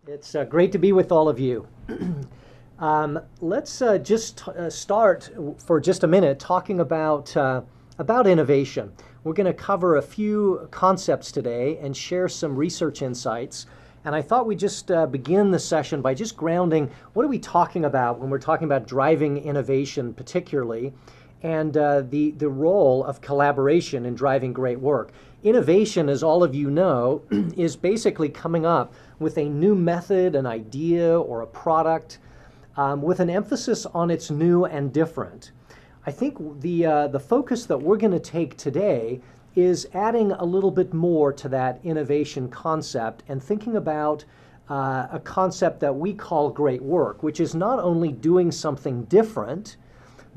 It's great to be with all of you. Let's just start for just a minute talking about innovation. We're going to cover a few concepts today and share some research insights. And I thought we'd just begin the session by just grounding what are we talking about when we're talking about driving innovation particularly, and the role of collaboration in driving great work. Innovation, as all of you know, is basically coming up with a new method, an idea, or a product with an emphasis on its new and different. I think the focus that we're going to take today is adding a little bit more to that innovation concept and thinking about a concept that we call great work, which is not only doing something different,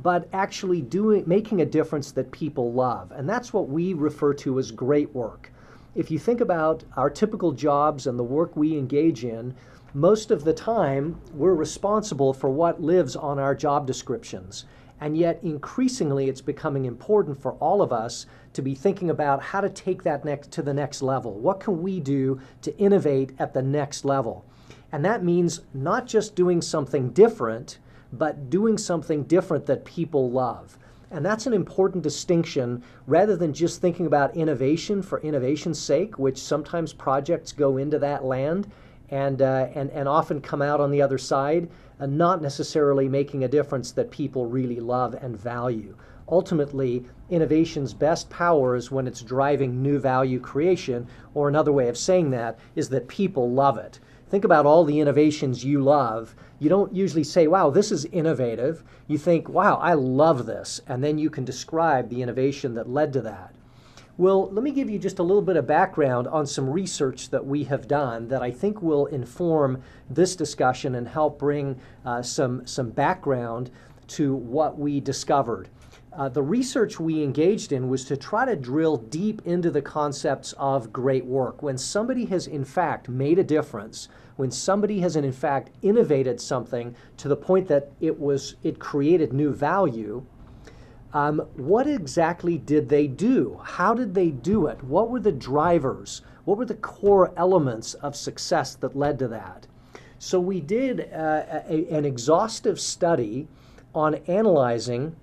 but actually making a difference that people love. And that's what we refer to as great work. If you think about our typical jobs and the work we engage in, most of the time we're responsible for what lives on our job descriptions. And yet increasingly it's becoming important for all of us to be thinking about how to take that to the next level. What can we do to innovate at the next level? And that means not just doing something different, but doing something different that people love. And that's an important distinction rather than just thinking about innovation for innovation's sake, which sometimes projects go into that land and often come out on the other side, and not necessarily making a difference that people really love and value. Ultimately, innovation's best power is when it's driving new value creation, or another way of saying that is that people love it. Think about all the innovations you love. You don't usually say, wow, this is innovative. You think, wow, I love this. And then you can describe the innovation that led to that. Well, let me give you just a little bit of background on some research that we have done that I think will inform this discussion and help bring some background to what we discovered. The research we engaged in was to try to drill deep into the concepts of great work. When somebody has in fact made a difference, when somebody has in fact innovated something to the point that it created new value, what exactly did they do? How did they do it? What were the drivers? What were the core elements of success that led to that? So we did an exhaustive study on analyzing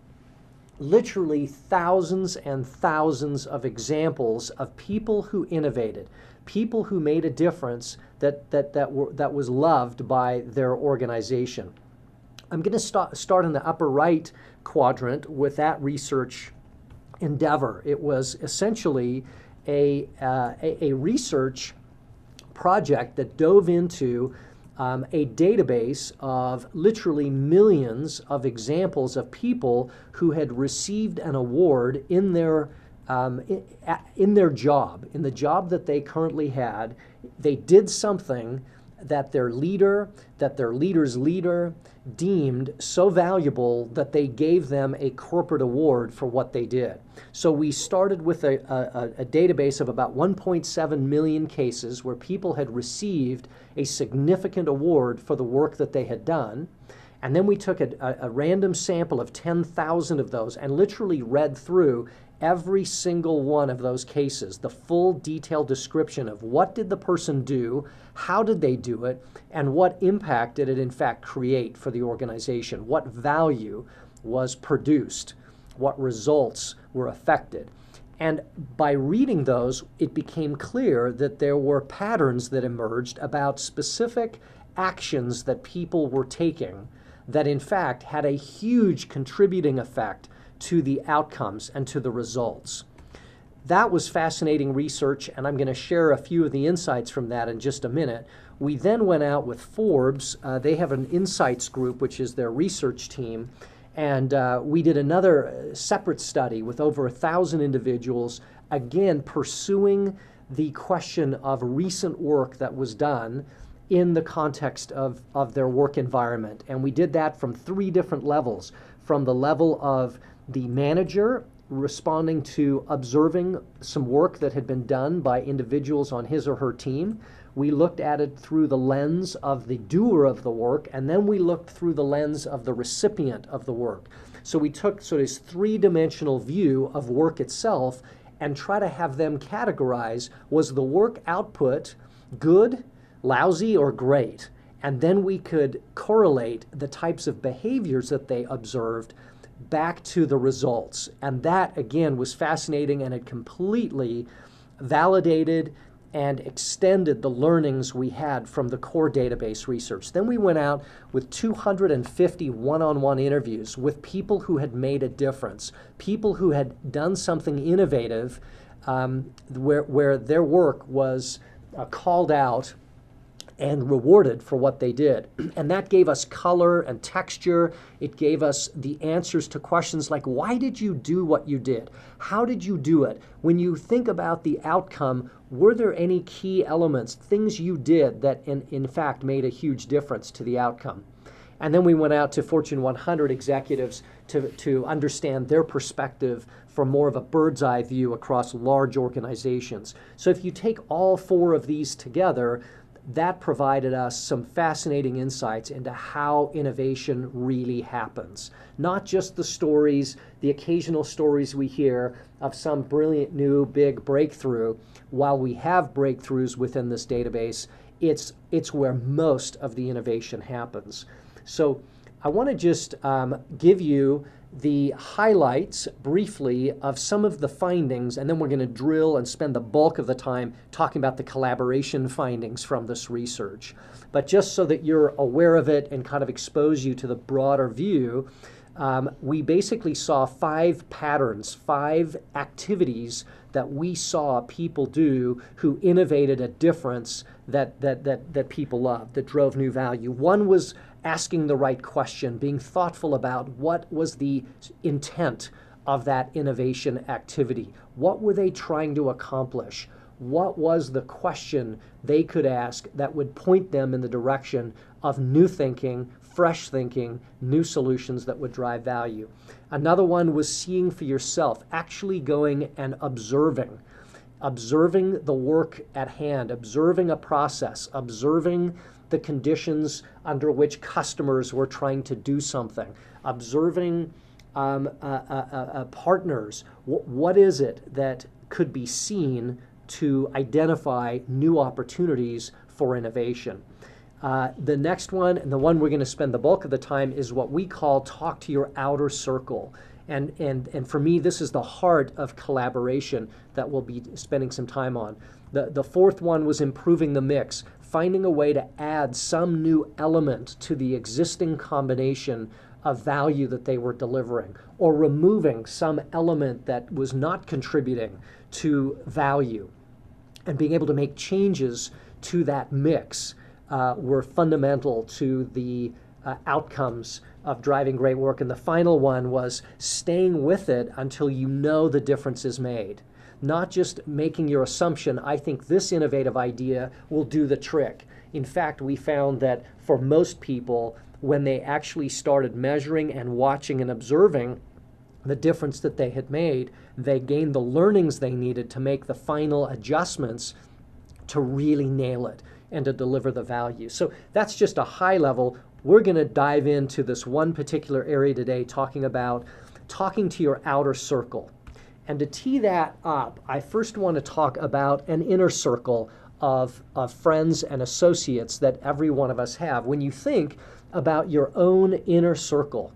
literally thousands and thousands of examples of people who innovated, people who made a difference that was loved by their organization. I'm going to start in the upper right quadrant with that research endeavor. It was essentially a research project that dove into a database of literally millions of examples of people who had received an award in their job, in the job that they currently had. They did something that their leader's leader deemed so valuable that they gave them a corporate award for what they did. So we started with a database of about 1.7 million cases where people had received a significant award for the work that they had done. And then we took a random sample of 10,000 of those and literally read through every single one of those cases, the full detailed description of what did the person do, how did they do it, and what impact did it in fact create for the organization, what value was produced, what results were affected. And by reading those, it became clear that there were patterns that emerged about specific actions that people were taking that in fact had a huge contributing effect to the outcomes and to the results. That was fascinating research, and I'm going to share a few of the insights from that in just a minute. We then went out with Forbes. They have an insights group, which is their research team, and we did another separate study with over 1,000 individuals, again pursuing the question of recent work that was done in the context of their work environment. And we did that from 3 different levels, from the level of the manager responding to observing some work that had been done by individuals on his or her team. We looked at it through the lens of the doer of the work, and then we looked through the lens of the recipient of the work. So we took sort of this 3-dimensional view of work itself and try to have them categorize, was the work output good, lousy or great. And then we could correlate the types of behaviors that they observed back to the results. And that, again, was fascinating, and it completely validated and extended the learnings we had from the core database research. Then we went out with 250 one-on-one interviews with people who had made a difference, people who had done something innovative, where their work was called out and rewarded for what they did. And that gave us color and texture. It gave us the answers to questions like, why did you do what you did? How did you do it? When you think about the outcome, were there any key elements, things you did that in fact made a huge difference to the outcome? And then we went out to Fortune 100 executives to understand their perspective from more of a bird's eye view across large organizations. So if you take all four of these together, that provided us some fascinating insights into how innovation really happens. Not just the stories, the occasional stories we hear of some brilliant new big breakthrough. While we have breakthroughs within this database, it's where most of the innovation happens. So I want to just give you the highlights briefly of some of the findings, and then we're going to drill and spend the bulk of the time talking about the collaboration findings from this research. But just so that you're aware of it and kind of expose you to the broader view, we basically saw 5 patterns, 5 activities that we saw people do who innovated a difference that people loved, that drove new value. One was asking the right question, being thoughtful about what was the intent of that innovation activity. What were they trying to accomplish? What was the question they could ask that would point them in the direction of new thinking, fresh thinking, new solutions that would drive value? Another one was seeing for yourself, actually going and observing the work at hand, observing a process, observing the conditions under which customers were trying to do something, observing partners. What is it that could be seen to identify new opportunities for innovation? The next one, and the one we're going to spend the bulk of the time, is what we call talk to your outer circle. And for me, this is the heart of collaboration that we'll be spending some time on. The fourth one was improving the mix, finding a way to add some new element to the existing combination of value that they were delivering, or removing some element that was not contributing to value. And being able to make changes to that mix were fundamental to the outcomes of driving great work. And the final one was staying with it until you know the difference is made. Not just making your assumption, I think this innovative idea will do the trick. In fact, we found that for most people, when they actually started measuring and watching and observing the difference that they had made, they gained the learnings they needed to make the final adjustments to really nail it and to deliver the value. So that's just a high level. We're going to dive into this one particular area today, talking to your outer circle. And to tee that up, I first want to talk about an inner circle of friends and associates that every one of us have. When you think about your own inner circle,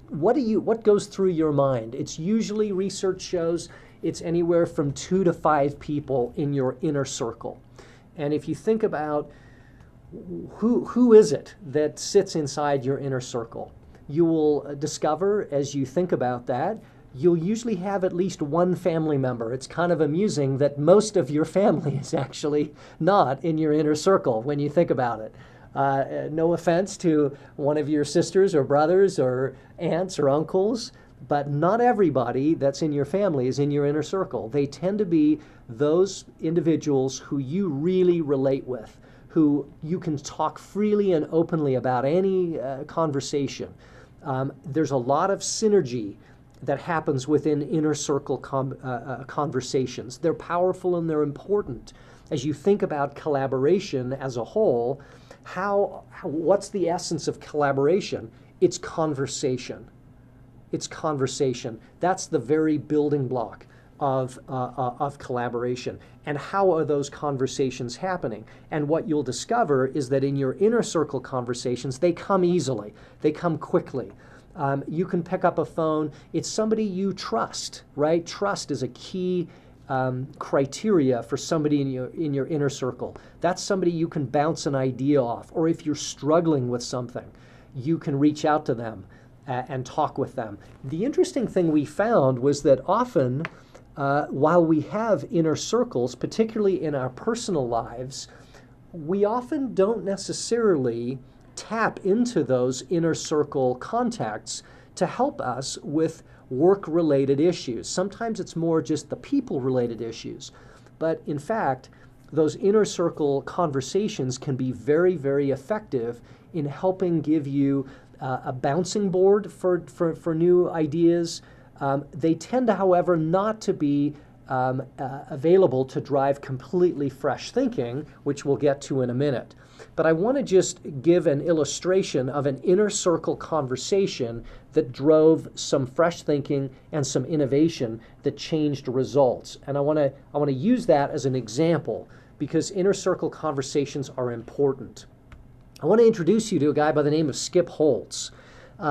what goes through your mind? It's usually, research shows, it's anywhere from 2 to 5 people in your inner circle. And if you think about who is it that sits inside your inner circle, you will discover as you think about that, you'll usually have at least one family member. It's kind of amusing that most of your family is actually not in your inner circle when you think about it. No offense to one of your sisters or brothers or aunts or uncles, but not everybody that's in your family is in your inner circle. They tend to be those individuals who you really relate with, who you can talk freely and openly about any conversation. There's a lot of synergy that happens within inner circle conversations. They're powerful and they're important. As you think about collaboration as a whole, what's the essence of collaboration? It's conversation. It's conversation. That's the very building block of collaboration. And how are those conversations happening? And what you'll discover is that in your inner circle conversations, they come easily, they come quickly. You can pick up a phone. It's somebody you trust, right? Trust is a key criteria for somebody in your inner circle. That's somebody you can bounce an idea off, or if you're struggling with something, you can reach out to them and talk with them. The interesting thing we found was that often, while we have inner circles, particularly in our personal lives, we often don't necessarily tap into those inner circle contacts to help us with work-related issues. Sometimes it's more just the people-related issues. But in fact, those inner circle conversations can be very, very effective in helping give you a bouncing board for new ideas. They tend, however, not to be available to drive completely fresh thinking, which we'll get to in a minute. But I want to just give an illustration of an inner circle conversation that drove some fresh thinking and some innovation that changed results. And I want to use that as an example because inner circle conversations are important. I want to introduce you to a guy by the name of Skip Holtz.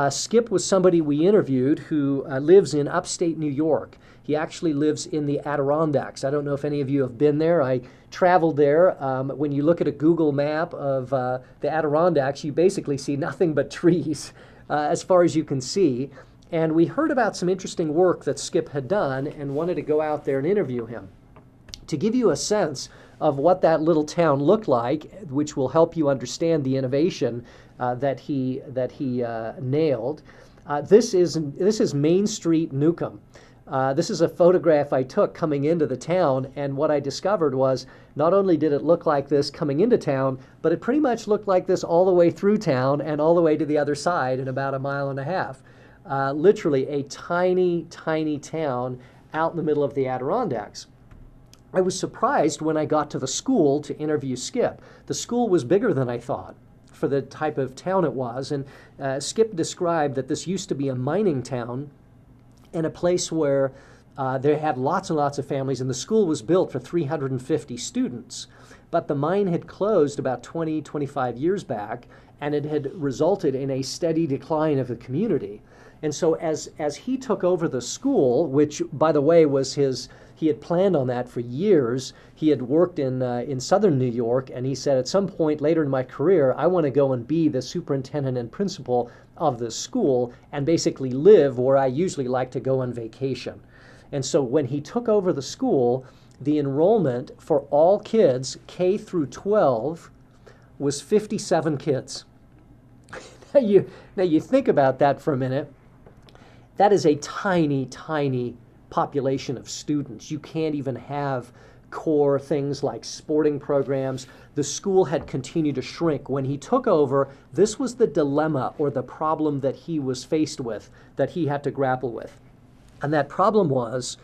Skip was somebody we interviewed who lives in upstate New York. He actually lives in the Adirondacks. I don't know if any of you have been there. I traveled there. When you look at a Google map of the Adirondacks, you basically see nothing but trees as far as you can see. And we heard about some interesting work that Skip had done and wanted to go out there and interview him. To give you a sense of what that little town looked like, which will help you understand the innovation that he nailed, this is Main Street, Newcomb. This is a photograph I took coming into the town, and what I discovered was not only did it look like this coming into town, but it pretty much looked like this all the way through town and all the way to the other side in about 1.5 miles. Literally a tiny, tiny town out in the middle of the Adirondacks. I was surprised when I got to the school to interview Skip. The school was bigger than I thought for the type of town it was, and Skip described that this used to be a mining town and a place where they had lots and lots of families, and the school was built for 350 students. But the mine had closed about 20, 25 years back, and it had resulted in a steady decline of the community. And so as he took over the school, which, by the way, was he had planned on that for years. He had worked in southern New York, and he said, at some point later in my career, I want to go and be the superintendent and principal of this school and basically live where I usually like to go on vacation. And so when he took over the school, the enrollment for all kids, K through 12, was 57 kids. Now you think about that for a minute. That is a tiny, tiny population of students. You can't even have core things like sporting programs. The school had continued to shrink. When he took over, this was the dilemma or the problem that he was faced with, that he had to grapple with. And that problem was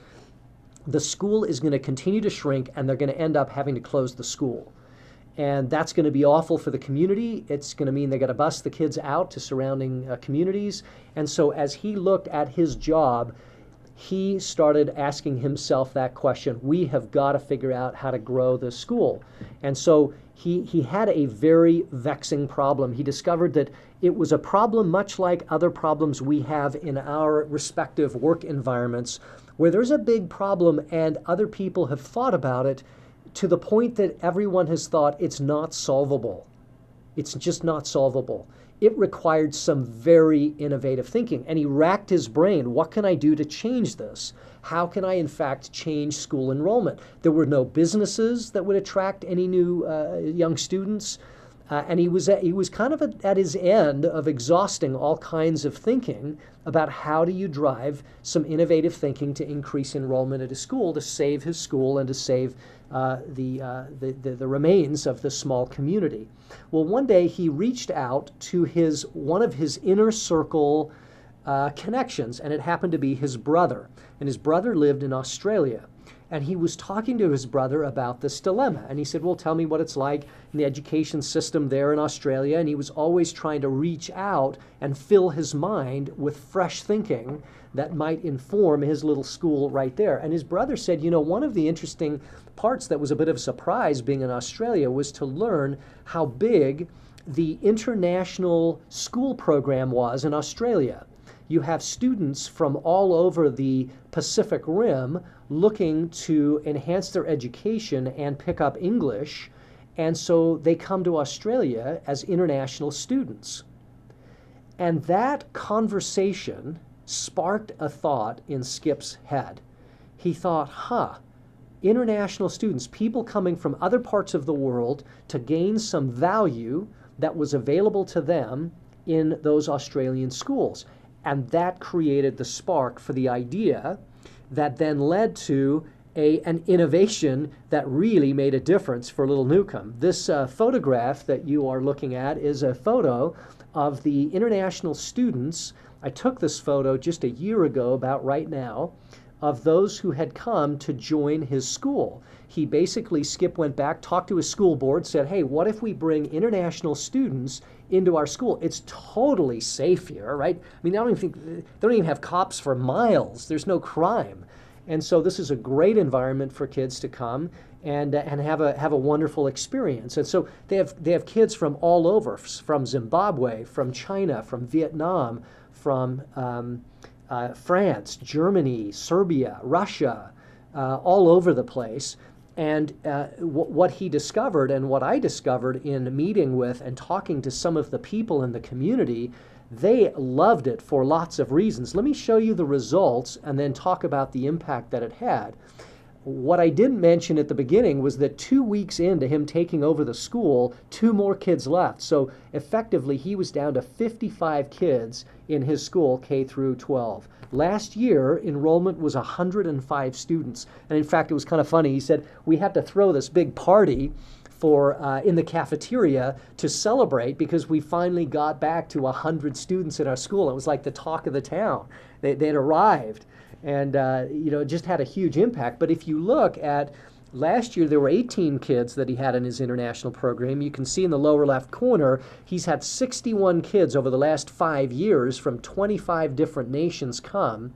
the school is going to continue to shrink and they're going to end up having to close the school. And that's going to be awful for the community. It's going to mean they got to bus the kids out to surrounding communities. And so as he looked at his job, he started asking himself that question. We have got to figure out how to grow the school. And so he had a very vexing problem. He discovered that it was a problem much like other problems we have in our respective work environments, where there's a big problem and other people have thought about it to the point that everyone has thought it's not solvable. It's just not solvable. It required some very innovative thinking. And he racked his brain. What can I do to change this? How can I, in fact, change school enrollment? There were no businesses that would attract any new young students. And he was kind of at his end of exhausting all kinds of thinking about how do you drive some innovative thinking to increase enrollment at a school, to save his school and to save the remains of the small community. Well, one day he reached out to one of his inner circle connections, and it happened to be his brother. And his brother lived in Australia. And he was talking to his brother about this dilemma. And he said, well, tell me what it's like in the education system there in Australia. And he was always trying to reach out and fill his mind with fresh thinking that might inform his little school right there. And his brother said, one of the interesting parts that was a bit of a surprise being in Australia was to learn how big the international school program was in Australia. You have students from all over the Pacific Rim looking to enhance their education and pick up English, and so they come to Australia as international students. And that conversation sparked a thought in Skip's head. He thought, international students, people coming from other parts of the world to gain some value that was available to them in those Australian schools. And that created the spark for the idea that then led to an innovation that really made a difference for little Newcomb. This photograph that you are looking at is a photo of the international students. I took this photo just a year ago, about right now, of those who had come to join his school. He basically, Skip went back, talked to his school board, said, hey, what if we bring international students into our school? It's totally safe here, right? I mean, they don't even have cops for miles. There's no crime. And so this is a great environment for kids to come and have a wonderful experience. And so they have kids from all over, from Zimbabwe, from China, from Vietnam, from France, Germany, Serbia, Russia, all over the place. And what he discovered and what I discovered in meeting with and talking to some of the people in the community, they loved it for lots of reasons. Let me show you the results and then talk about the impact that it had. What I didn't mention at the beginning was that 2 weeks into him taking over the school, 2 more kids left. So effectively, he was down to 55 kids in his school, K through 12. Last year, enrollment was 105 students. And in fact, it was kind of funny. He said, we had to throw this big party in the cafeteria to celebrate because we finally got back to 100 students in our school. It was like the talk of the town. They'd arrived. And it just had a huge impact. But if you look at last year, there were 18 kids that he had in his international program. You can see in the lower left corner, he's had 61 kids over the last 5 years from 25 different nations come.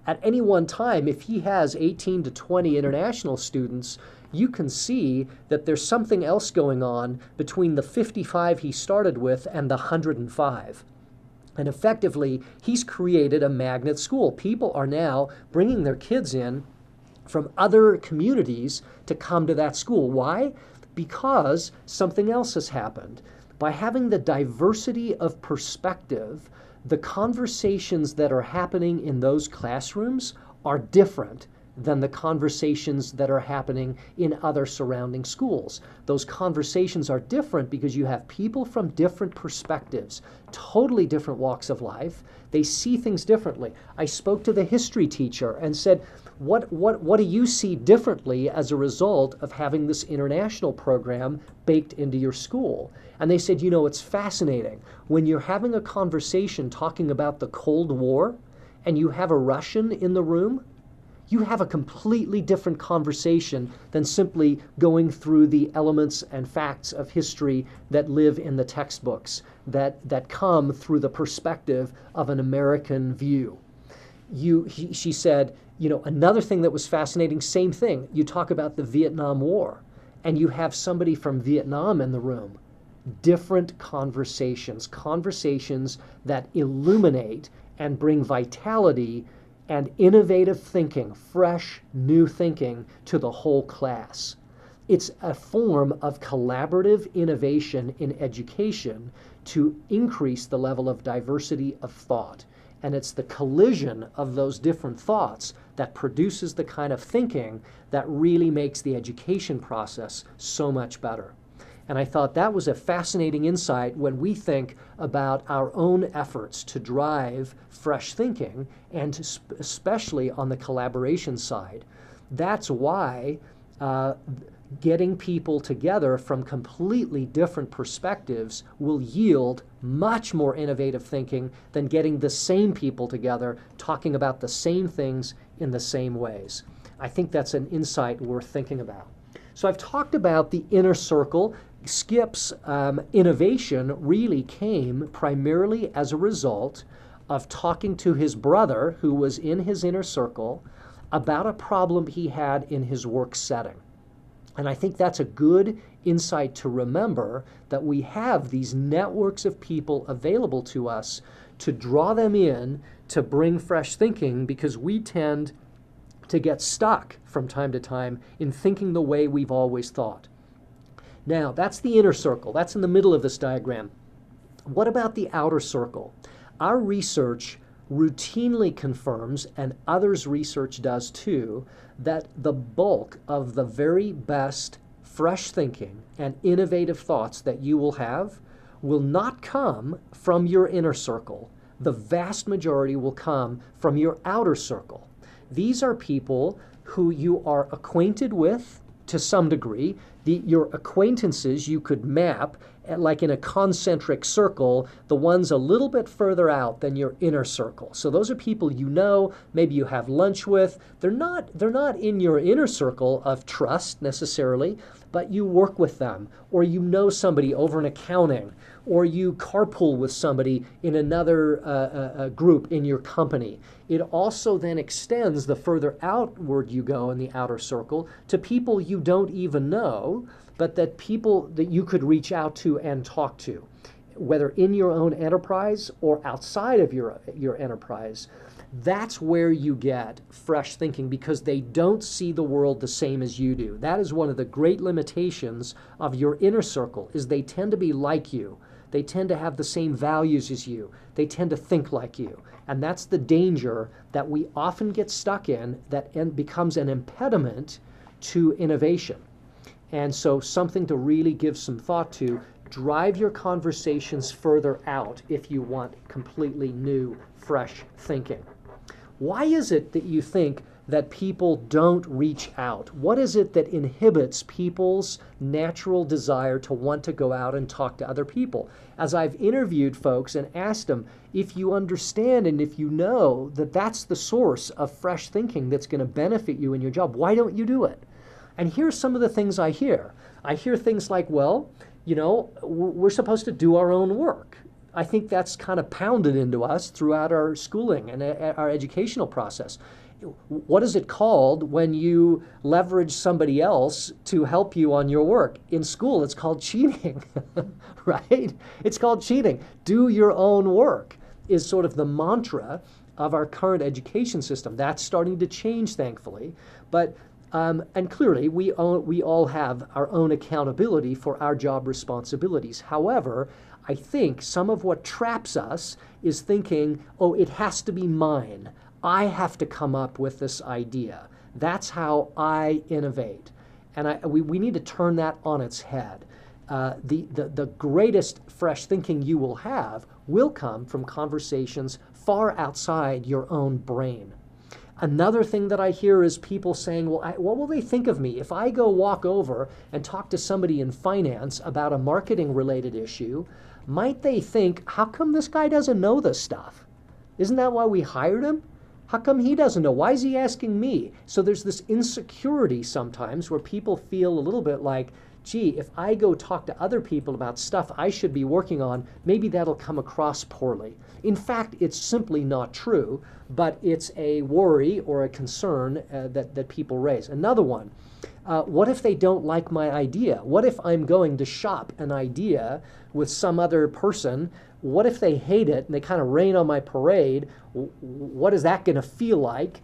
At any one time, if he has 18 to 20 international students, you can see that there's something else going on between the 55 he started with and the 105. And effectively, he's created a magnet school. People are now bringing their kids in from other communities to come to that school. Why? Because something else has happened. By having the diversity of perspective, the conversations that are happening in those classrooms are different than the conversations that are happening in other surrounding schools. Those conversations are different because you have people from different perspectives, totally different walks of life. They see things differently. I spoke to the history teacher and said, what do you see differently as a result of having this international program baked into your school? And they said, it's fascinating. When you're having a conversation talking about the Cold War and you have a Russian in the room, you have a completely different conversation than simply going through the elements and facts of history that live in the textbooks, that come through the perspective of an American view. She said, another thing that was fascinating, same thing. You talk about the Vietnam War, and you have somebody from Vietnam in the room. Different conversations that illuminate and bring vitality and innovative thinking, fresh, new thinking to the whole class. It's a form of collaborative innovation in education to increase the level of diversity of thought. And it's the collision of those different thoughts that produces the kind of thinking that really makes the education process so much better. And I thought that was a fascinating insight when we think about our own efforts to drive fresh thinking, and especially on the collaboration side. That's why getting people together from completely different perspectives will yield much more innovative thinking than getting the same people together talking about the same things in the same ways. I think that's an insight worth thinking about. So I've talked about the inner circle. Skip's innovation really came primarily as a result of talking to his brother, who was in his inner circle, about a problem he had in his work setting. And I think that's a good insight to remember, that we have these networks of people available to us to draw them in to bring fresh thinking, because we tend to get stuck from time to time in thinking the way we've always thought. Now, that's the inner circle. That's in the middle of this diagram. What about the outer circle? Our research routinely confirms, and others' research does too, that the bulk of the very best fresh thinking and innovative thoughts that you will have will not come from your inner circle. The vast majority will come from your outer circle. These are people who you are acquainted with to some degree. Your acquaintances you could map like in a concentric circle, the ones a little bit further out than your inner circle. So those are people you know, maybe you have lunch with. They're not in your inner circle of trust necessarily, but you work with them, or you know somebody over in accounting, or you carpool with somebody in another group in your company. It also then extends the further outward you go in the outer circle to people you don't even know, but that people that you could reach out to and talk to, whether in your own enterprise or outside of your enterprise. That's where you get fresh thinking, because they don't see the world the same as you do. That is one of the great limitations of your inner circle, is they tend to be like you. They tend to have the same values as you. They tend to think like you. And that's the danger that we often get stuck in, that becomes an impediment to innovation. And so something to really give some thought to. Drive your conversations further out if you want completely new, fresh thinking. Why is it that you think that people don't reach out? What is it that inhibits people's natural desire to want to go out and talk to other people? As I've interviewed folks and asked them, if you understand and if you know that that's the source of fresh thinking that's going to benefit you in your job, why don't you do it? And here's some of the things I hear. I hear things like, well, you know, we're supposed to do our own work. I think that's kind of pounded into us throughout our schooling and our educational process. What is it called when you leverage somebody else to help you on your work? In school, it's called cheating, right? It's called cheating. Do your own work is sort of the mantra of our current education system. That's starting to change, thankfully. But and clearly, we all have our own accountability for our job responsibilities. However, I think some of what traps us is thinking, oh, it has to be mine. I have to come up with this idea. That's how I innovate. And we need to turn that on its head. The greatest fresh thinking you will have will come from conversations far outside your own brain. Another thing that I hear is people saying, well, what will they think of me if I go walk over and talk to somebody in finance about a marketing-related issue? Might they think, how come this guy doesn't know this stuff? Isn't that why we hired him? How come he doesn't know? Why is he asking me? So there's this insecurity sometimes where people feel a little bit like, gee, if I go talk to other people about stuff I should be working on, maybe that'll come across poorly. In fact, it's simply not true, but it's a worry or a concern that people raise. Another one, what if they don't like my idea? What if I'm going to shop an idea with some other person? What if they hate it and they kind of rain on my parade? What is that going to feel like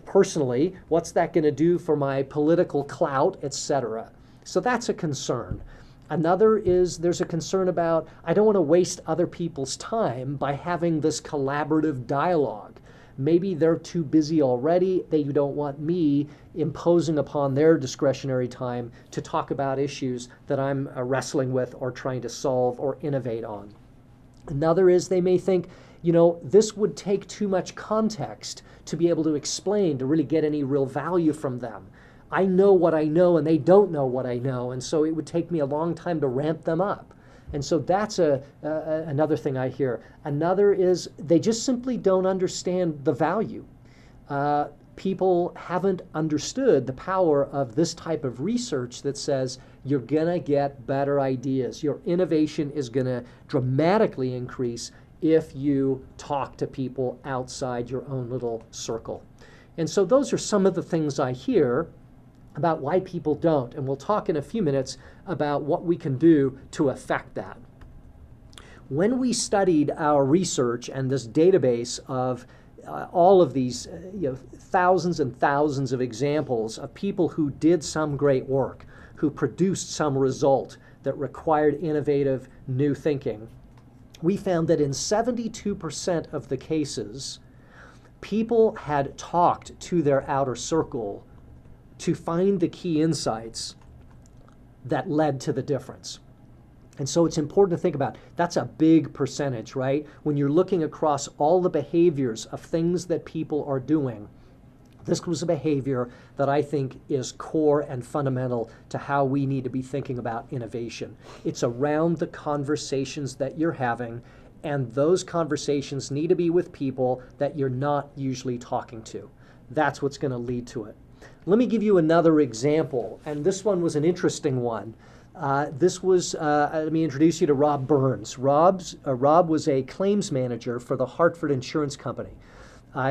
personally? What's that going to do for my political clout, etc.? So that's a concern. Another is there's a concern about, I don't want to waste other people's time by having this collaborative dialogue. Maybe they're too busy already. They don't want me imposing upon their discretionary time to talk about issues that I'm wrestling with or trying to solve or innovate on. Another is they may think, you know, this would take too much context to be able to explain, to really get any real value from them. I know what I know and they don't know what I know, and so it would take me a long time to ramp them up. And so that's another thing I hear. Another is they just simply don't understand the value. People haven't understood the power of this type of research that says you're going to get better ideas. Your innovation is going to dramatically increase if you talk to people outside your own little circle. And so those are some of the things I hear about why people don't. And we'll talk in a few minutes about what we can do to affect that. When we studied our research and this database of all of these thousands and thousands of examples of people who did some great work, who produced some result that required innovative new thinking, we found that in 72% of the cases, people had talked to their outer circle to find the key insights that led to the difference. And so it's important to think about, that's a big percentage, right? When you're looking across all the behaviors of things that people are doing, this was a behavior that I think is core and fundamental to how we need to be thinking about innovation. It's around the conversations that you're having, and those conversations need to be with people that you're not usually talking to. That's what's going to lead to it. Let me give you another example, and this one was an interesting one. Let me introduce you to Rob Burns. Rob was a claims manager for the Hartford Insurance Company.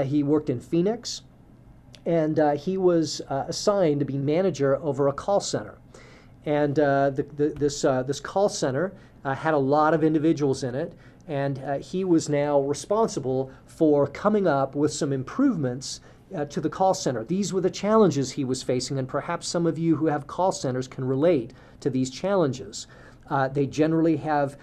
He worked in Phoenix, and he was assigned to be manager over a call center. And this call center had a lot of individuals in it, and he was now responsible for coming up with some improvements to the call center. These were the challenges he was facing, and perhaps some of you who have call centers can relate to these challenges. They generally have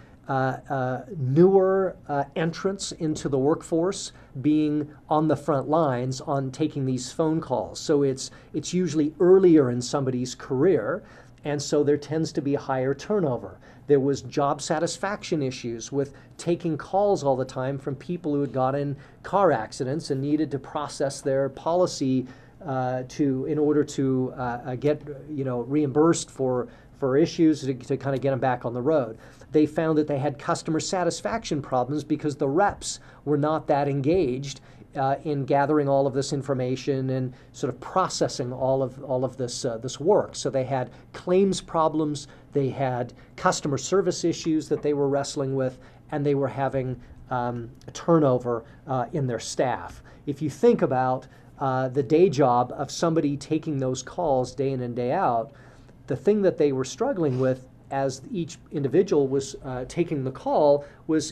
newer entrants into the workforce being on the front lines on taking these phone calls. So it's usually earlier in somebody's career, and so there tends to be higher turnover. There was job satisfaction issues with taking calls all the time from people who had got in car accidents and needed to process their policy in order to get reimbursed for issues to kind of get them back on the road. They found that they had customer satisfaction problems because the reps were not that engaged in gathering all of this information and sort of processing all of this work. So they had claims problems, they had customer service issues that they were wrestling with, and they were having turnover in their staff. If you think about the day job of somebody taking those calls day in and day out, the thing that they were struggling with as each individual was taking the call was,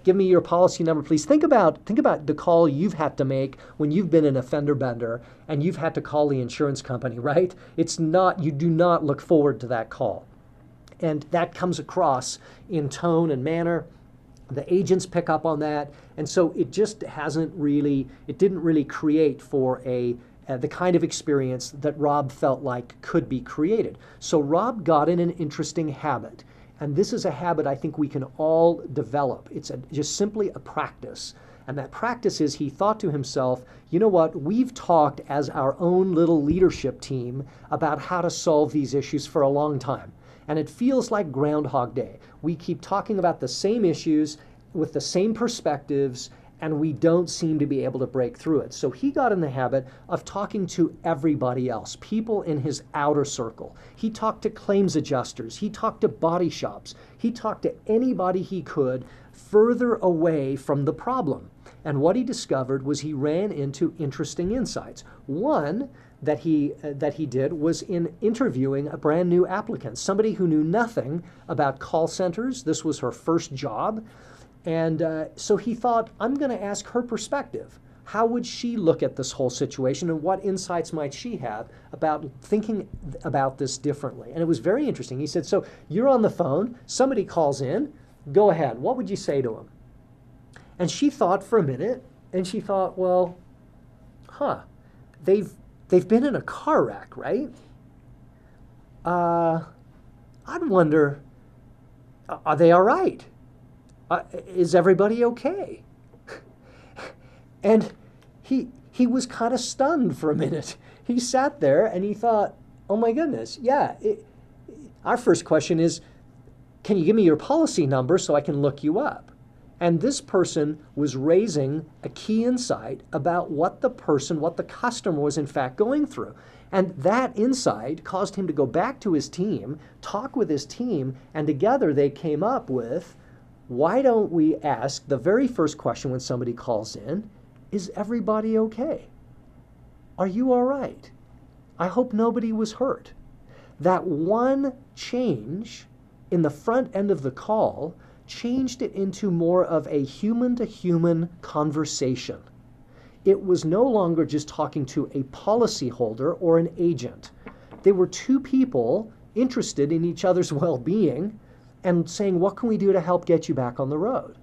give me your policy number, please. Think about the call you've had to make when you've been an offender bender and you've had to call the insurance company, right? You do not look forward to that call. And that comes across in tone and manner. The agents pick up on that. And so it just didn't really create for the kind of experience that Rob felt like could be created. So Rob got in an interesting habit. And this is a habit I think we can all develop. It's just simply a practice. And that practice is he thought to himself, you know what, we've talked as our own little leadership team about how to solve these issues for a long time. And it feels like Groundhog Day. We keep talking about the same issues with the same perspectives, and we don't seem to be able to break through it. So he got in the habit of talking to everybody else, people in his outer circle. He talked to claims adjusters. He talked to body shops. He talked to anybody he could further away from the problem. And what he discovered was he ran into interesting insights. One that he did was in interviewing a brand new applicant, somebody who knew nothing about call centers. This was her first job. And so he thought, I'm going to ask her perspective. How would she look at this whole situation, and what insights might she have about thinking about this differently? And it was very interesting. He said, so you're on the phone, somebody calls in, go ahead. What would you say to him? And she thought for a minute, and she thought, well, they've been in a car wreck, right? I'd wonder, are they all right? Is everybody okay? And he was kind of stunned for a minute. He sat there and he thought, oh my goodness, yeah. Our first question is, can you give me your policy number so I can look you up? And this person was raising a key insight about what the customer was in fact going through. And that insight caused him to go back to his team, talk with his team, and together they came up with, why don't we ask the very first question when somebody calls in, is everybody okay? Are you all right? I hope nobody was hurt. That one change in the front end of the call changed it into more of a human-to-human conversation. It was no longer just talking to a policyholder or an agent. They were two people interested in each other's well-being and saying, what can we do to help get you back on the road?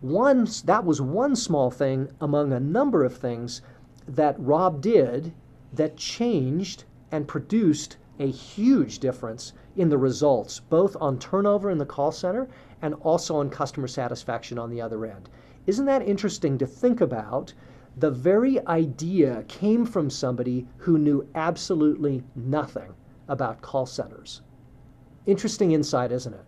That was one small thing among a number of things that Rob did that changed and produced a huge difference in the results, both on turnover in the call center and also on customer satisfaction on the other end. Isn't that interesting to think about? The very idea came from somebody who knew absolutely nothing about call centers. Interesting insight, isn't it?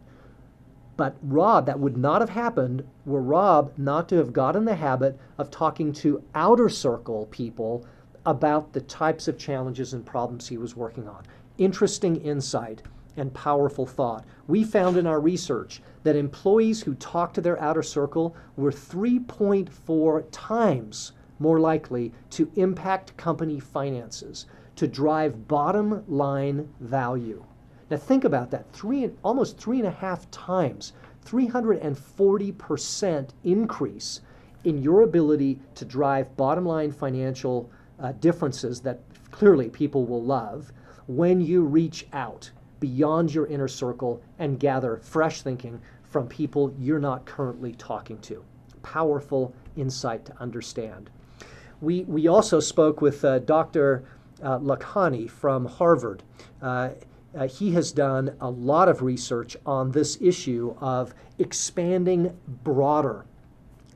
But Rob, that would not have happened were Rob not to have got in the habit of talking to outer circle people about the types of challenges and problems he was working on. Interesting insight and powerful thought. We found in our research that employees who talked to their outer circle were 3.4 times more likely to impact company finances, to drive bottom line value. Now think about that, almost 3.5 times, 340% increase in your ability to drive bottom line financial differences that clearly people will love when you reach out beyond your inner circle and gather fresh thinking from people you're not currently talking to. Powerful insight to understand. We also spoke with Dr. Lakhani from Harvard. He has done a lot of research on this issue of expanding broader,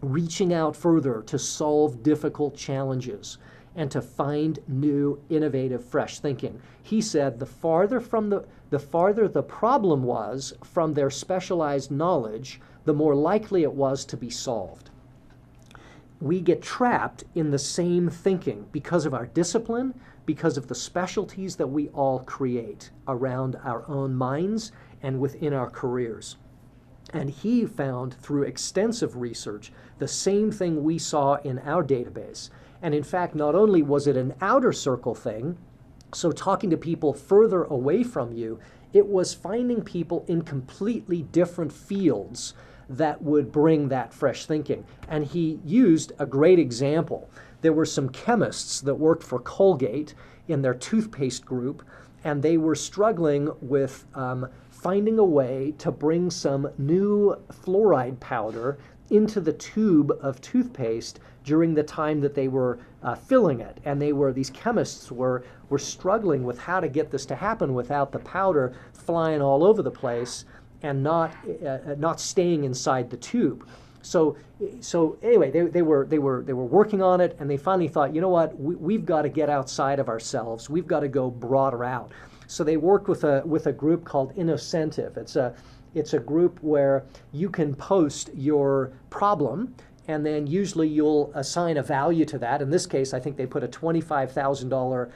reaching out further to solve difficult challenges and to find new, innovative, fresh thinking. He said the farther the problem was from their specialized knowledge, the more likely it was to be solved. We get trapped in the same thinking because of our discipline, because of the specialties that we all create around our own minds and within our careers. And he found through extensive research the same thing we saw in our database. And in fact, not only was it an outer circle thing, so talking to people further away from you, it was finding people in completely different fields that would bring that fresh thinking. And he used a great example. There were some chemists that worked for Colgate in their toothpaste group, and they were struggling with finding a way to bring some new fluoride powder into the tube of toothpaste during the time that they were filling it. And these chemists were struggling with how to get this to happen without the powder flying all over the place and not staying inside the tube. So anyway, they were working on it, and they finally thought, you know what, we've got to get outside of ourselves. We've got to go broader out. So they worked with a group called Innocentive. It's a group where you can post your problem, and then usually you'll assign a value to that. In this case, I think they put a $25,000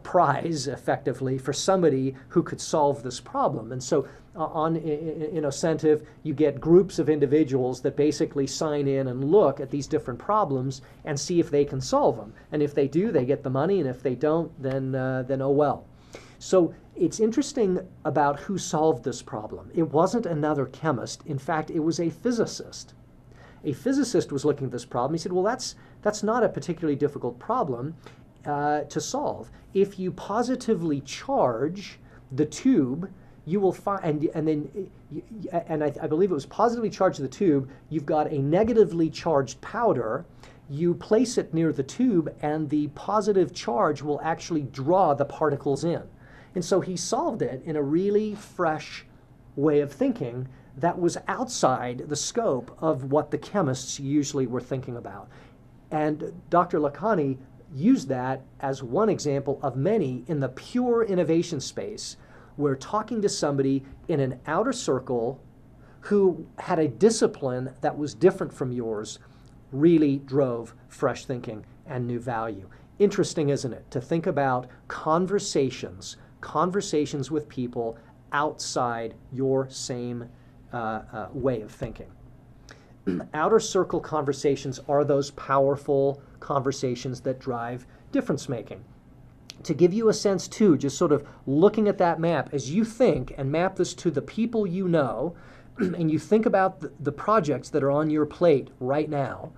prize effectively for somebody who could solve this problem. And so on Innocentive, you get groups of individuals that basically sign in and look at these different problems and see if they can solve them. And if they do, they get the money, and if they don't, then oh well. So it's interesting about who solved this problem. It wasn't another chemist. In fact, it was a physicist. A physicist was looking at this problem. He said, well, that's not a particularly difficult problem to solve. If you positively charge the tube, you will find, I believe it was positively charged the tube, you've got a negatively charged powder, you place it near the tube, and the positive charge will actually draw the particles in. And so he solved it in a really fresh way of thinking that was outside the scope of what the chemists usually were thinking about. And Dr. Lakhani used that as one example of many in the pure innovation space. We're talking to somebody in an outer circle who had a discipline that was different from yours really drove fresh thinking and new value. Interesting, isn't it, to think about conversations with people outside your same way of thinking. Outer circle conversations are those powerful conversations that drive difference making. To give you a sense too, just sort of looking at that map, as you think and map this to the people you know, and you think about the projects that are on your plate right now,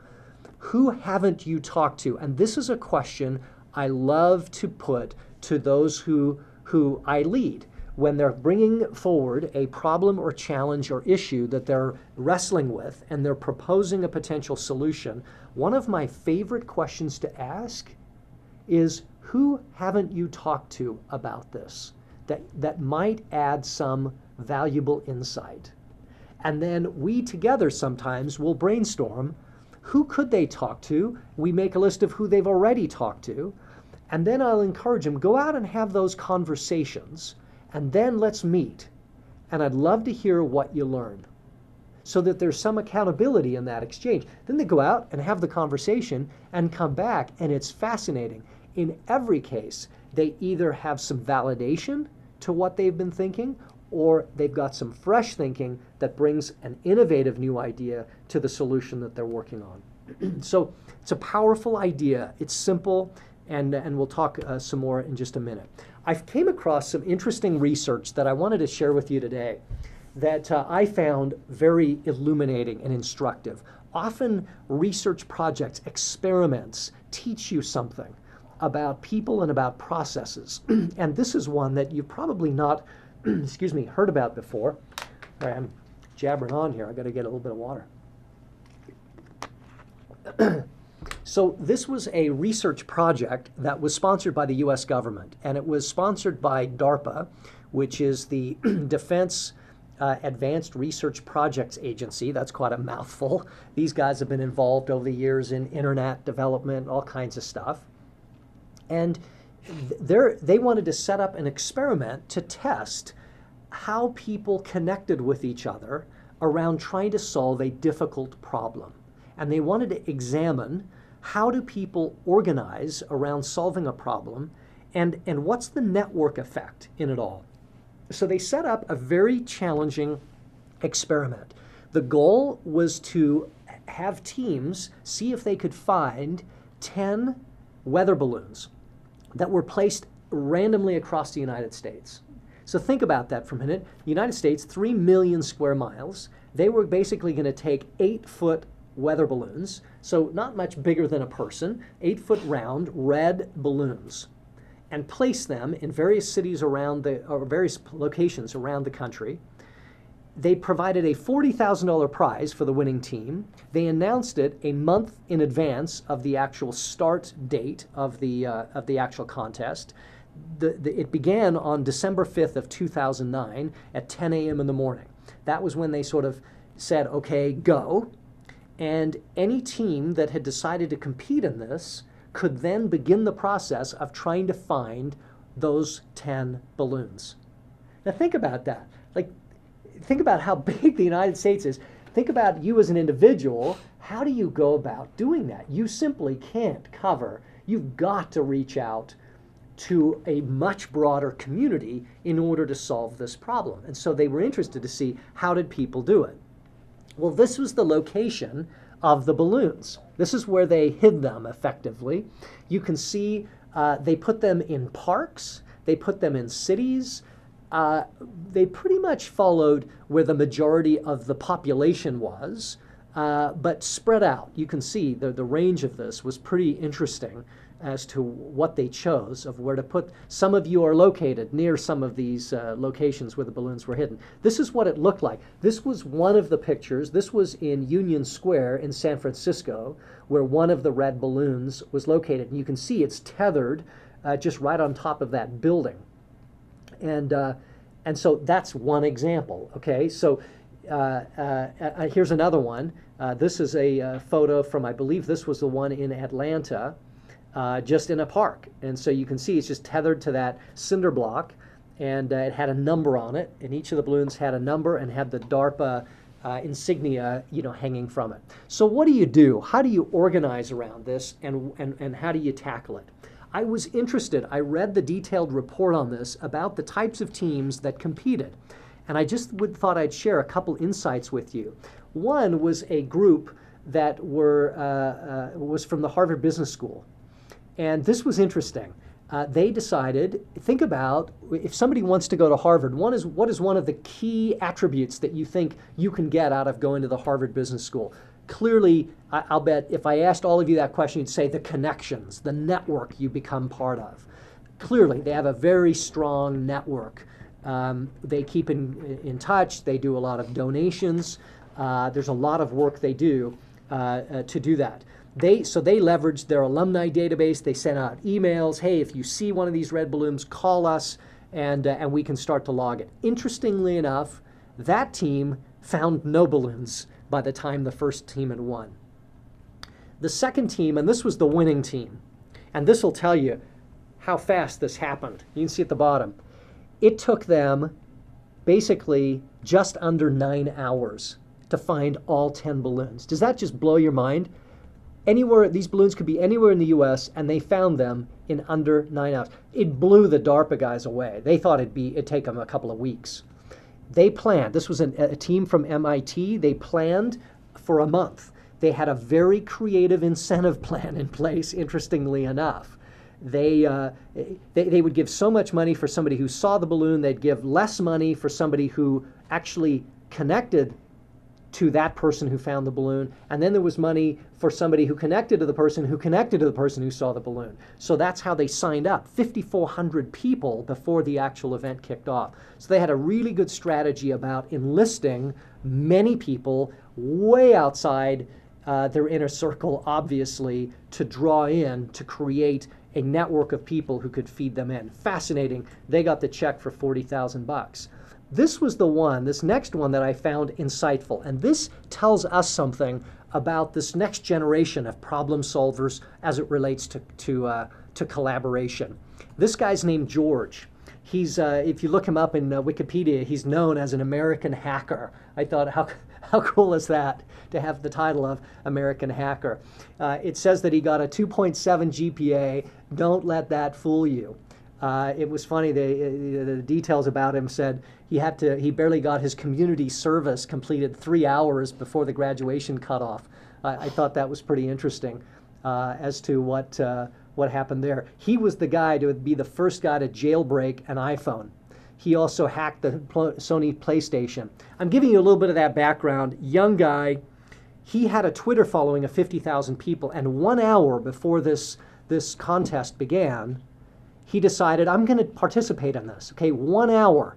who haven't you talked to? And this is a question I love to put to those who I lead. When they're bringing forward a problem or challenge or issue that they're wrestling with and they're proposing a potential solution, one of my favorite questions to ask is, who haven't you talked to about this that might add some valuable insight? And then we together sometimes will brainstorm, who could they talk to? We make a list of who they've already talked to, and then I'll encourage them, go out and have those conversations, and then let's meet. And I'd love to hear what you learn, so that there's some accountability in that exchange. Then they go out and have the conversation and come back, and it's fascinating. In every case, they either have some validation to what they've been thinking, or they've got some fresh thinking that brings an innovative new idea to the solution that they're working on. So it's a powerful idea. It's simple, and we'll talk some more in just a minute. I came across some interesting research that I wanted to share with you today that I found very illuminating and instructive. Often research projects, experiments, teach you something about people and about processes. And this is one that you've probably not heard about before. All right, I'm jabbering on here. I got to get a little bit of water. So this was a research project that was sponsored by the U.S. government, and it was sponsored by DARPA, which is the Defense Advanced Research Projects Agency. That's quite a mouthful. These guys have been involved over the years in internet development, all kinds of stuff. And they wanted to set up an experiment to test how people connected with each other around trying to solve a difficult problem. And they wanted to examine, how do people organize around solving a problem, and what's the network effect in it all? So they set up a very challenging experiment. The goal was to have teams see if they could find 10 weather balloons that were placed randomly across the United States. So think about that for a minute. The United States, 3 million square miles. They were basically going to take 8-foot weather balloons, so not much bigger than a person, 8-foot round red balloons, and place them in various cities around or various locations around the country. They provided a $40,000 prize for the winning team. They announced it a month in advance of the actual start date of the actual contest. It began on December 5th of 2009 at 10 a.m. in the morning. That was when they sort of said, okay, go. And any team that had decided to compete in this could then begin the process of trying to find those 10 balloons. Now think about that. Think about how big the United States is. Think about you as an individual. How do you go about doing that? You simply can't cover. You've got to reach out to a much broader community in order to solve this problem. And so they were interested to see, how did people do it? Well, this was the location of the balloons. This is where they hid them effectively. You can see they put them in parks. They put them in cities. They pretty much followed where the majority of the population was, but spread out. You can see the range of this was pretty interesting as to what they chose of where to put. Some of you are located near some of these locations where the balloons were hidden. This is what it looked like. This was one of the pictures. This was in Union Square in San Francisco, where one of the red balloons was located. And you can see it's tethered just right on top of that building. And so that's one example, okay? So here's another one. This is a photo from, I believe this was the one in Atlanta, just in a park. And so you can see it's just tethered to that cinder block, and it had a number on it, and each of the balloons had a number and had the DARPA insignia, hanging from it. So what do you do? How do you organize around this, and how do you tackle it? I was interested. I read the detailed report on this about the types of teams that competed, and I just thought I'd share a couple insights with you. One was a group that was from the Harvard Business School, and this was interesting. They decided, think about if somebody wants to go to Harvard, what is one of the key attributes that you think you can get out of going to the Harvard Business School? Clearly, I'll bet if I asked all of you that question, you'd say the connections, the network you become part of. Clearly, they have a very strong network. They keep in touch. They do a lot of donations. There's a lot of work they do to do that. So they leveraged their alumni database. They sent out emails. Hey, if you see one of these red balloons, call us, and we can start to log it. Interestingly enough, that team found no balloons by the time the first team had won. The second team, and this was the winning team, and this will tell you how fast this happened. You can see at the bottom. It took them basically just under 9 hours to find all 10 balloons. Does that just blow your mind? Anywhere, these balloons could be anywhere in the US, and they found them in under 9 hours. It blew the DARPA guys away. They thought it'd take them a couple of weeks. They planned, this was a team from MIT, they planned for a month. They had a very creative incentive plan in place, interestingly enough. They would give so much money for somebody who saw the balloon, they'd give less money for somebody who actually connected to that person who found the balloon, and then there was money for somebody who connected to the person who connected to the person who saw the balloon. So that's how they signed up, 5,400 people before the actual event kicked off. So they had a really good strategy about enlisting many people way outside their inner circle, obviously, to draw in, to create a network of people who could feed them in. Fascinating. They got the check for $40,000. This was the one, this next one that I found insightful. And this tells us something about this next generation of problem solvers as it relates to collaboration. This guy's named George. He's, if you look him up in Wikipedia, he's known as an American hacker. I thought, how cool is that to have the title of American hacker? It says that he got a 2.7 GPA. Don't let that fool you. It was funny, the details about him said he barely got his community service completed 3 hours before the graduation cutoff. I thought that was pretty interesting as to what happened there. He was the guy to be the first guy to jailbreak an iPhone. He also hacked the Sony PlayStation. I'm giving you a little bit of that background. Young guy, he had a Twitter following of 50,000 people, and 1 hour before this contest began, he decided, I'm going to participate in this. Okay, 1 hour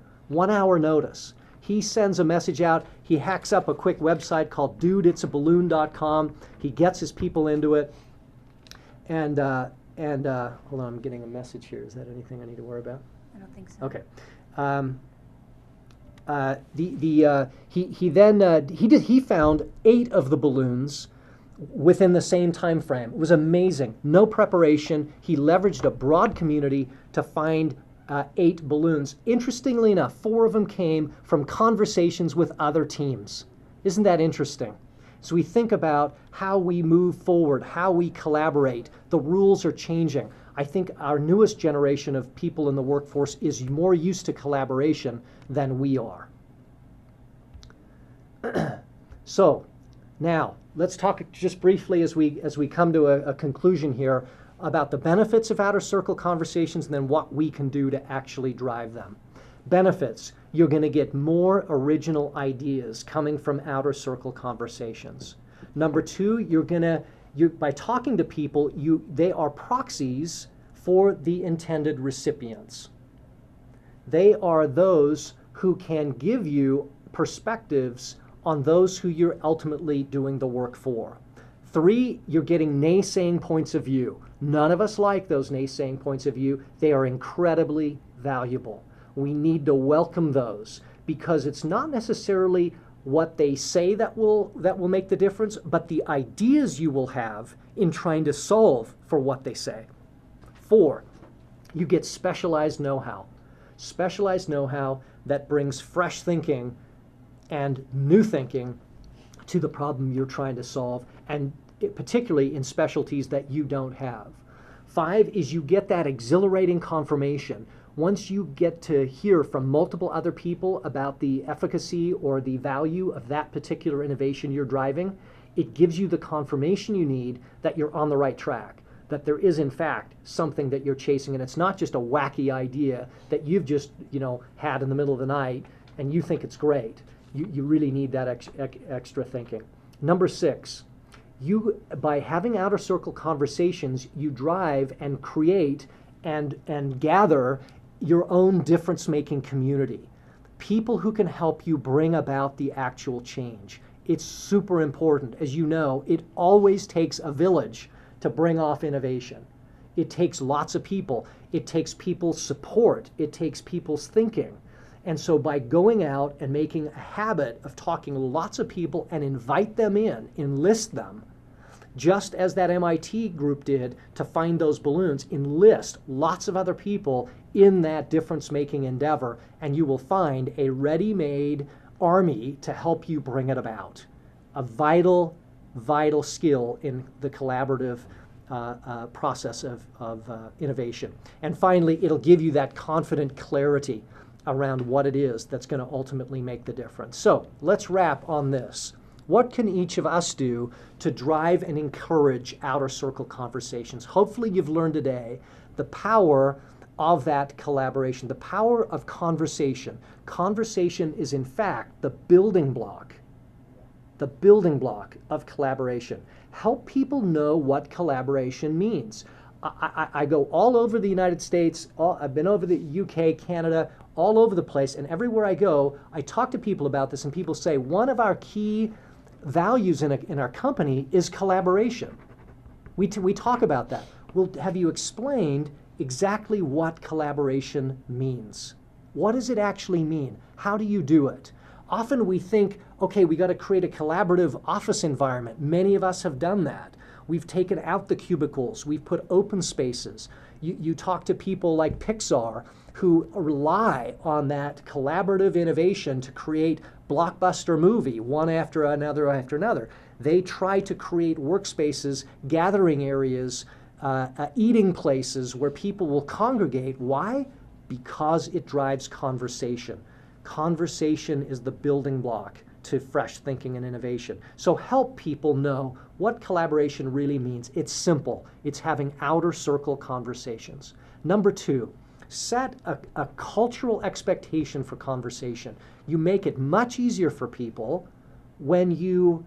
notice. He sends a message out. He hacks up a quick website called dudeitsaballoon.com. He gets his people into it. And hold on, I'm getting a message here. Is that anything I need to worry about? I don't think so. Okay. He found 8 of the balloons within the same time frame. It was amazing. No preparation. He leveraged a broad community to find 8 balloons. Interestingly enough, 4 of them came from conversations with other teams. Isn't that interesting? So we think about how we move forward, how we collaborate. The rules are changing. I think our newest generation of people in the workforce is more used to collaboration than we are. So now, let's talk just briefly as we come to a conclusion here about the benefits of outer circle conversations and then what we can do to actually drive them. Benefits: you're going to get more original ideas coming from outer circle conversations. Number 2, by talking to people, they are proxies for the intended recipients. They are those who can give you perspectives on those who you're ultimately doing the work for. 3, you're getting naysaying points of view. None of us like those naysaying points of view. They are incredibly valuable. We need to welcome those because it's not necessarily what they say that will make the difference, but the ideas you will have in trying to solve for what they say. 4, you get specialized know-how. Specialized know-how that brings fresh thinking and new thinking to the problem you're trying to solve, and particularly in specialties that you don't have. 5 is you get that exhilarating confirmation. Once you get to hear from multiple other people about the efficacy or the value of that particular innovation you're driving, it gives you the confirmation you need that you're on the right track, that there is in fact something that you're chasing, and it's not just a wacky idea that you've just had in the middle of the night and you think it's great. You really need that extra thinking. Number 6, by having outer circle conversations, you drive and create and gather your own difference-making community. People who can help you bring about the actual change. It's super important. As you know, it always takes a village to bring off innovation. It takes lots of people. It takes people's support. It takes people's thinking. And so by going out and making a habit of talking to lots of people and invite them in, enlist them, just as that MIT group did to find those balloons, enlist lots of other people in that difference-making endeavor, and you will find a ready-made army to help you bring it about. A vital, vital skill in the collaborative process of innovation. And finally, it'll give you that confident clarity around what it is that's going to ultimately make the difference. So let's wrap on this. What can each of us do to drive and encourage outer circle conversations? Hopefully you've learned today the power of that collaboration, the power of conversation. Conversation is in fact the building block of collaboration. Help people know what collaboration means. I go all over the United States, I've been over the UK, Canada, all over the place, and everywhere I go, I talk to people about this, and people say one of our key values in our company is collaboration. We talk about that. Well, have you explained exactly what collaboration means? What does it actually mean? How do you do it? Often we think, okay, we got to create a collaborative office environment. Many of us have done that. We've taken out the cubicles. We've put open spaces. You talk to people like Pixar who rely on that collaborative innovation to create blockbuster movie, one after another after another. They try to create workspaces, gathering areas, eating places where people will congregate. Why? Because it drives conversation. Conversation is the building block to fresh thinking and innovation. So help people know what collaboration really means. It's simple. It's having outer circle conversations. Number 2, set a cultural expectation for conversation. You make it much easier for people when you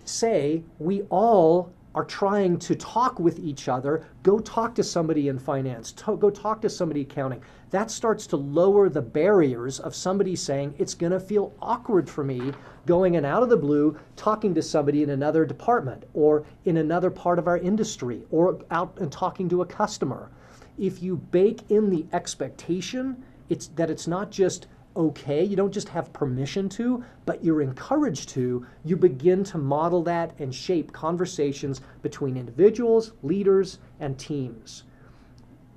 say, we all are trying to talk with each other. Go talk to somebody in finance. Go talk to somebody in accounting. That starts to lower the barriers of somebody saying, it's going to feel awkward for me going and out of the blue talking to somebody in another department or in another part of our industry or out and talking to a customer. If you bake in the expectation, it's not just okay, you don't just have permission to, but you're encouraged to, you begin to model that and shape conversations between individuals, leaders, and teams.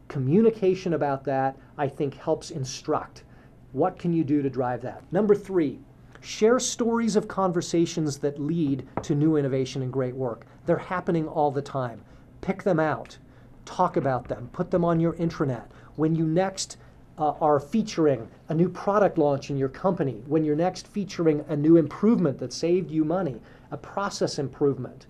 Communication about that, I think, helps instruct. What can you do to drive that? Number 3, share stories of conversations that lead to new innovation and great work. They're happening all the time. Pick them out. Talk about them. Put them on your intranet. When you next are featuring a new product launch in your company, when you're next featuring a new improvement that saved you money, a process improvement,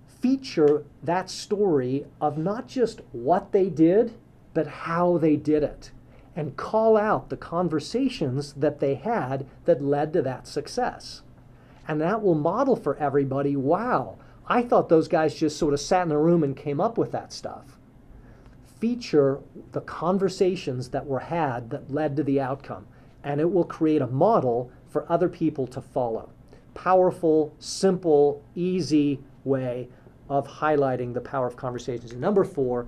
feature that story of not just what they did, but how they did it, and call out the conversations that they had that led to that success. And that will model for everybody, wow, I thought those guys just sort of sat in a room and came up with that stuff. Feature the conversations that were had that led to the outcome, and it will create a model for other people to follow. Powerful, simple, easy way of highlighting the power of conversations. And number 4,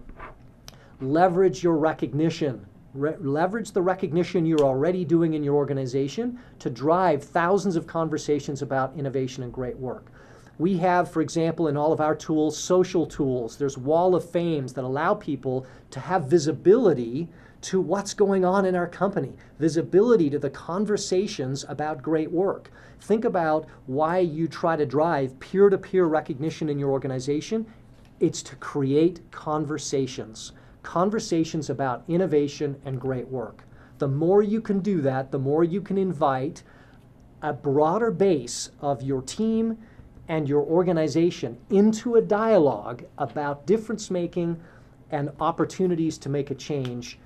leverage your recognition. Leverage the recognition you're already doing in your organization to drive thousands of conversations about innovation and great work. We have, for example, in all of our tools, social tools. There's Wall of Fames that allow people to have visibility to what's going on in our company, visibility to the conversations about great work. Think about why you try to drive peer-to-peer recognition in your organization. It's to create conversations about innovation and great work. The more you can do that, the more you can invite a broader base of your team and your organization into a dialogue about difference making and opportunities to make a change.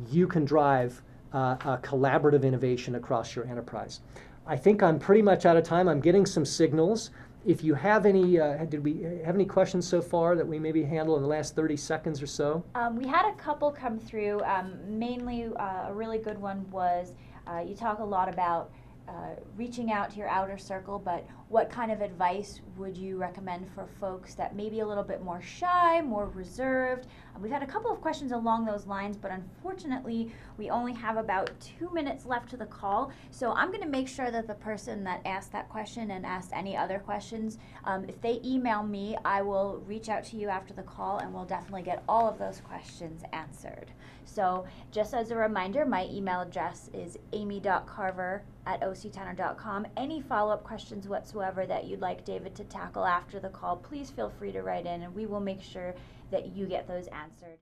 You can drive a collaborative innovation across your enterprise. I think I'm pretty much out of time. I'm getting some signals. If you have any, did we have any questions so far that we maybe handle in the last 30 seconds or so? We had a couple come through. Mainly a really good one was, you talk a lot about reaching out to your outer circle, but what kind of advice would you recommend for folks that may be a little bit more shy, more reserved? We've had a couple of questions along those lines, but unfortunately we only have about 2 minutes left to the call. So I'm going to make sure that the person that asked that question and asked any other questions, if they email me, I will reach out to you after the call and we'll definitely get all of those questions answered. So just as a reminder, my email address is amy.carver@octanner.com. Any follow-up questions whatsoever that you'd like David to tackle after the call, please feel free to write in and we will make sure that you get those answered.